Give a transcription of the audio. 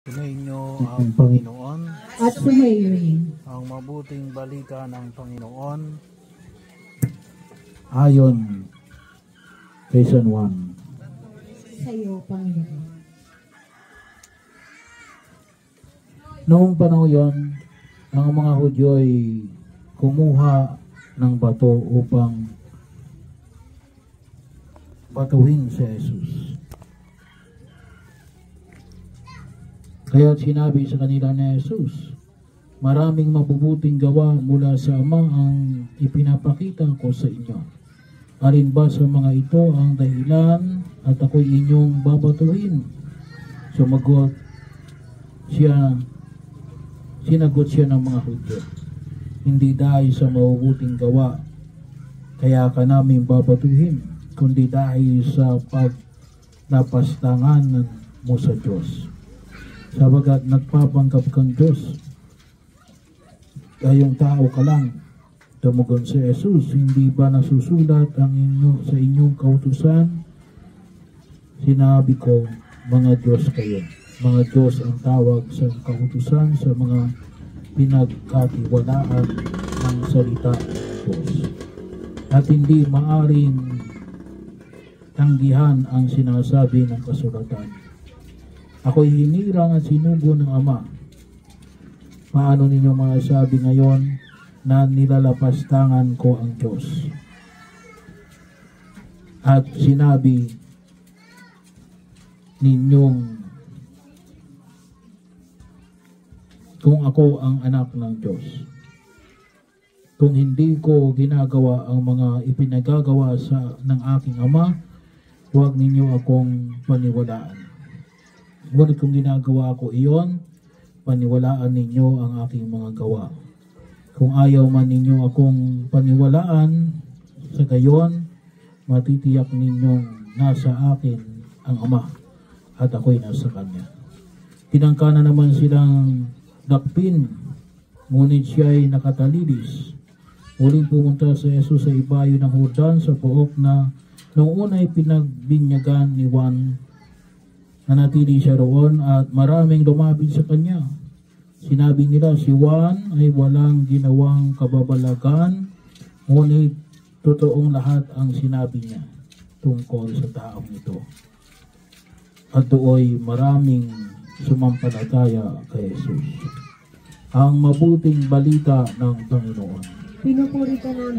Sumainyo ang Panginoon at sumayin ang mabuting balita ng Panginoon ayon kay San Juan. sa iyo, Panginoon. Noong panahon yon, ang mga Hudyo ay kumuha ng bato upang batuhin si Jesus. Kaya sinabi sa kanila ni Jesus, maraming mabubuting gawa mula sa Ama ang ipinapakita ko sa inyo. Alin ba sa mga ito ang dahilan at ako'y inyong babatuhin? Sinagot siya ng mga Hudyo, hindi dahil sa mabubuting gawa kaya ka namin babatuhin, kundi dahil sa paglapastangan mo sa Diyos. Sabagat nagpapanggap kang Diyos, kayong tao ka lang. Tumugon si Jesus, hindi ba nasusulat ang sa inyong kautusan? Sinabi ko, mga Diyos kayo. Mga Diyos ang tawag sa kautusan sa mga pinagkatiwalaan ng salita Diyos. At hindi maaring tanggihan ang sinasabi ng kasulatan. Ako'y hinirang at sinugo ng Ama. Paano ninyo masasabi ngayon na nilalapastangan ko ang Diyos? At sinabi ninyong kung ako ang anak ng Diyos. Kung hindi ko ginagawa ang mga ipinagagawa ng aking Ama, huwag ninyo akong paniwalaan. Ngunit kung ginagawa ko iyon, paniwalaan ninyo ang aking mga gawa. Kung ayaw man ninyo akong paniwalaan, sa gayon, matitiyak ninyong nasa akin ang Ama at ako'y nasa Kanya. Tinangka na naman silang dakpin, ngunit siya'y nakatalilis. Muling pumunta sa Jesus sa ibayo ng Jordan sa pook na noong una'y pinagbinyagan ni Juan. Nanatili siya roon at maraming lumapit sa kanya. Sinabi nila si Juan ay walang ginawang kababalagan, ngunit totoong lahat ang sinabi niya tungkol sa taong ito. At dooy maraming sumampalataya kay Jesus. Ang mabuting balita ng Panginoon. Pinupuri ka namin.